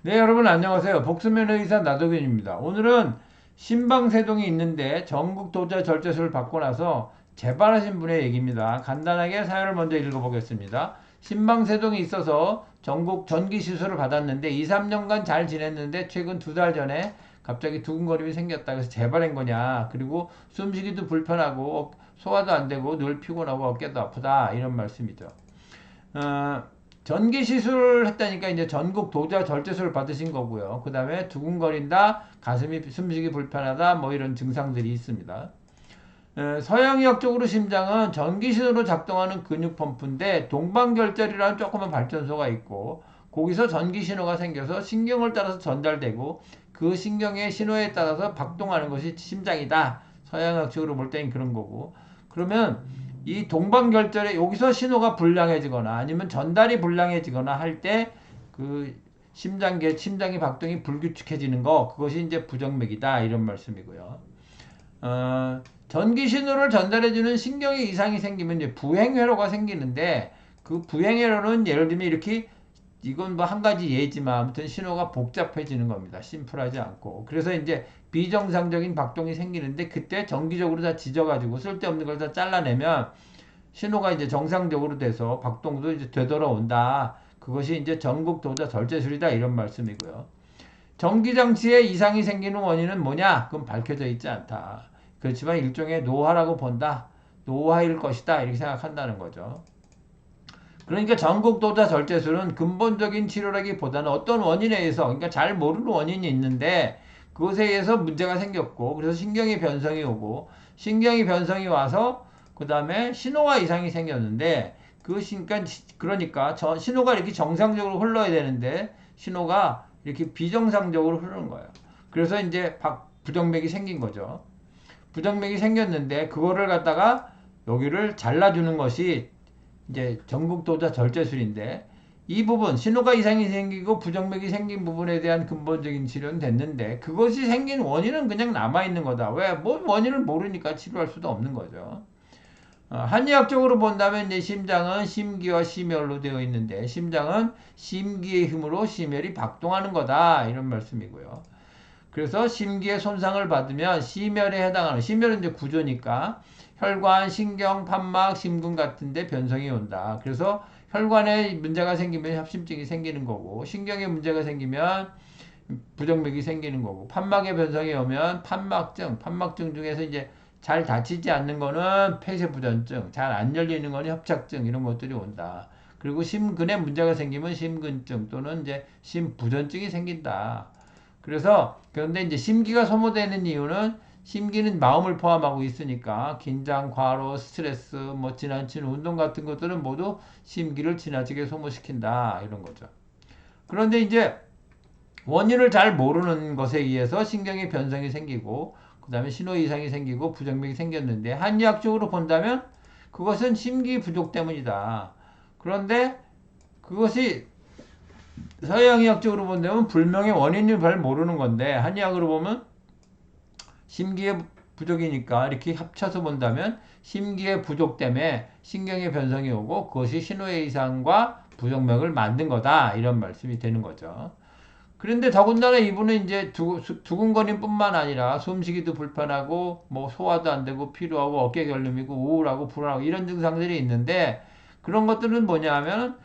네, 여러분 안녕하세요. 복수면 의사 나도균입니다. 오늘은 신방세동이 있는데 전국 도자 절제소를 받고 나서 재발하신 분의 얘기입니다. 간단하게 사연을 먼저 읽어보겠습니다. 신방세동이 있어서 전국 전기 시술을 받았는데 2, 3년간 잘 지냈는데 최근 2달 전에 갑자기 두근거림이 생겼다. 그래서 재발한 거냐. 그리고 숨쉬기도 불편하고 소화도 안 되고 늘 피곤하고 어깨도 아프다. 이런 말씀이죠. 어, 전기 시술을 했다니까 이제 전국 도자 절제술을 받으신 거고요. 그 다음에 두근거린다, 가슴이 숨쉬기 불편하다, 뭐 이런 증상들이 있습니다. 서양의학적으로 심장은 전기신호로 작동하는 근육 펌프인데 동방결절이라는 조그만 발전소가 있고 거기서 전기신호가 생겨서 신경을 따라서 전달되고 그 신경의 신호에 따라서 박동하는 것이 심장이다. 서양의학적으로 볼 때는 그런 거고. 그러면 이 동방결절에 여기서 신호가 불량해지거나 아니면 전달이 불량해지거나 할 때 그 심장이 박동이 불규칙해지는 거, 그것이 이제 부정맥이다, 이런 말씀이고요. 전기 신호를 전달해주는 신경의 이상이 생기면 이제 부행회로가 생기는데, 그 부행회로는 예를 들면 이렇게, 이건 뭐 한 가지 예지만 아무튼 신호가 복잡해지는 겁니다. 심플하지 않고. 그래서 이제 비정상적인 박동이 생기는데, 그때 정기적으로 다 지져가지고 쓸데없는 걸 다 잘라내면 신호가 이제 정상적으로 돼서 박동도 이제 되돌아온다. 그것이 이제 전국 도자 절제술이다, 이런 말씀이고요. 전기장치에 이상이 생기는 원인은 뭐냐? 그건 밝혀져 있지 않다. 그렇지만 일종의 노화라고 본다. 노화일 것이다. 이렇게 생각한다는 거죠. 그러니까 전국 도자 절제술은 근본적인 치료라기보다는 어떤 원인에 의해서, 그러니까 잘 모르는 원인이 있는데 그것에 의해서 문제가 생겼고, 그래서 신경의 변성이 오고, 신경이 변성이 와서 그 다음에 신호가 이상이 생겼는데, 그러니까 신호가 이렇게 정상적으로 흘러야 되는데 신호가 이렇게 비정상적으로 흐르는 거예요. 그래서 이제 부정맥이 생긴 거죠. 부정맥이 생겼는데 그거를 갖다가 여기를 잘라주는 것이 이제 전국도자 절제술인데, 이 부분 신호가 이상이 생기고 부정맥이 생긴 부분에 대한 근본적인 치료는 됐는데 그것이 생긴 원인은 그냥 남아있는 거다. 왜? 뭐 원인을 모르니까 치료할 수도 없는 거죠. 한의학적으로 본다면 이제 심장은 심기와 심혈로 되어 있는데 심장은 심기의 힘으로 심혈이 박동하는 거다, 이런 말씀이고요. 그래서 심기의 손상을 받으면 심혈에 해당하는, 심혈은 이제 구조니까 혈관, 신경, 판막, 심근 같은데 변성이 온다. 그래서 혈관에 문제가 생기면 협심증이 생기는 거고, 신경에 문제가 생기면 부정맥이 생기는 거고, 판막에 변성이 오면 판막증 중에서 이제 잘 닫히지 않는 거는 폐쇄부전증, 잘 안 열리는 거는 협착증, 이런 것들이 온다. 그리고 심근에 문제가 생기면 심근증 또는 이제 심부전증이 생긴다. 그런데 이제 심기가 소모되는 이유는, 심기는 마음을 포함하고 있으니까 긴장, 과로, 스트레스, 뭐 지나친 운동 같은 것들은 모두 심기를 지나치게 소모시킨다, 이런 거죠. 그런데 이제 원인을 잘 모르는 것에 의해서 신경의 변성이 생기고 그 다음에 신호 이상이 생기고 부정맥이 생겼는데, 한의학적으로 본다면 그것은 심기 부족 때문이다. 그런데 그것이 서양의학적으로 본다면 불명의 원인을 잘 모르는 건데, 한의학으로 보면 심기의 부족이니까 이렇게 합쳐서 본다면 심기의 부족 때문에 신경의 변성이 오고 그것이 신호의 이상과 부정맥을 만든 거다, 이런 말씀이 되는 거죠. 그런데 더군다나 이분은 이제 두근거림 뿐만 아니라 숨쉬기도 불편하고 뭐 소화도 안 되고 피로하고 어깨 결림이고 우울하고 불안하고 이런 증상들이 있는데, 그런 것들은 뭐냐 하면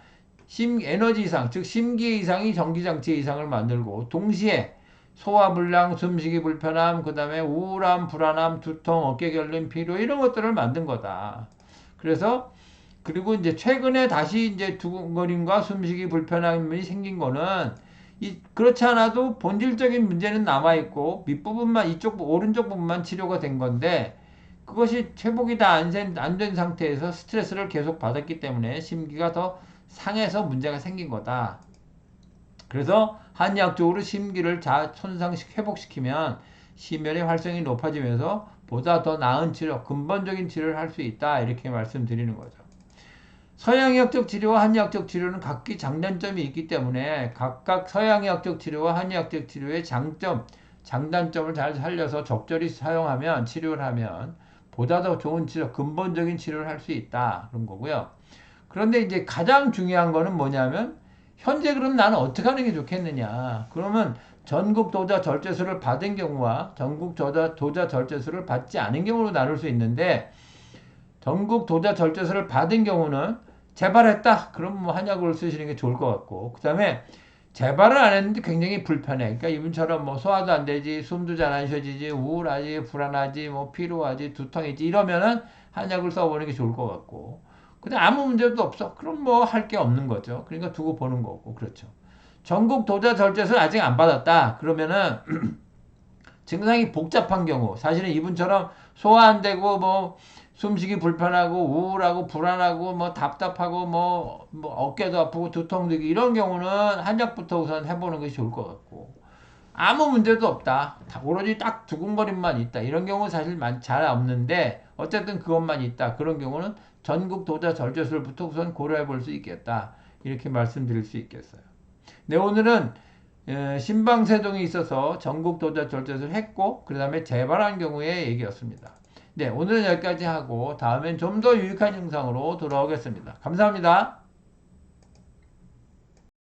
에너지 이상, 즉 심기 이상이 전기장치 이상을 만들고 동시에 소화불량, 숨쉬기 불편함, 그 다음에 우울함, 불안함, 두통, 어깨 결림, 피로, 이런 것들을 만든 거다. 그래서 그리고 이제 최근에 다시 이제 두근거림과 숨쉬기 불편함이 생긴 거는, 그렇지 않아도 본질적인 문제는 남아있고 밑부분만, 이쪽 오른쪽 부분만 치료가 된 건데 그것이 회복이 다 안 된 상태에서 스트레스를 계속 받았기 때문에 심기가 더 상해서 문제가 생긴 거다. 그래서 한의학적으로 심기를 회복시키면 심혈의 활성이 높아지면서 보다 더 나은 치료, 근본적인 치료를 할 수 있다, 이렇게 말씀드리는 거죠. 서양의학적 치료와 한의학적 치료는 각기 장단점이 있기 때문에 각각 서양의학적 치료와 한의학적 치료의 장단점을 잘 살려서 적절히 사용하면, 치료를 하면 보다 더 좋은 치료, 근본적인 치료를 할 수 있다, 그런 거고요. 그런데 이제 가장 중요한 거는 뭐냐면 현재 그럼 나는 어떻게 하는 게 좋겠느냐? 그러면 전국 도자 절제수를 받은 경우와 전국 도자 절제수를 받지 않은 경우로 나눌 수 있는데, 전국 도자 절제수를 받은 경우는 재발했다. 그럼 뭐 한약을 쓰시는 게 좋을 것 같고, 그 다음에 재발을 안 했는데 굉장히 불편해. 그러니까 이분처럼 뭐 소화도 안 되지, 숨도 잘 안 쉬어지지, 우울하지, 불안하지, 뭐 피로하지, 두통이지 이러면은 한약을 써보는 게 좋을 것 같고. 근데 아무 문제도 없어. 그럼 뭐 할 게 없는 거죠. 그러니까 두고 보는 거고, 그렇죠. 전국 도자 절제술 아직 안 받았다. 그러면은 증상이 복잡한 경우, 사실은 이분처럼 소화 안 되고 뭐 숨쉬기 불편하고 우울하고 불안하고 뭐 답답하고 뭐 어깨도 아프고 두통도 있고 이런 경우는 한약부터 우선 해보는 것이 좋을 것 같고, 아무 문제도 없다. 오로지 딱 두근거림만 있다. 이런 경우 사실 잘 없는데 어쨌든 그것만 있다. 그런 경우는 전국 도자 절제술부터 우선 고려해 볼 수 있겠다. 이렇게 말씀드릴 수 있겠어요. 네, 오늘은 신방세동이 있어서 전국 도자 절제술 했고 그 다음에 재발한 경우의 얘기였습니다. 네, 오늘은 여기까지 하고 다음엔 좀 더 유익한 영상으로 돌아오겠습니다. 감사합니다.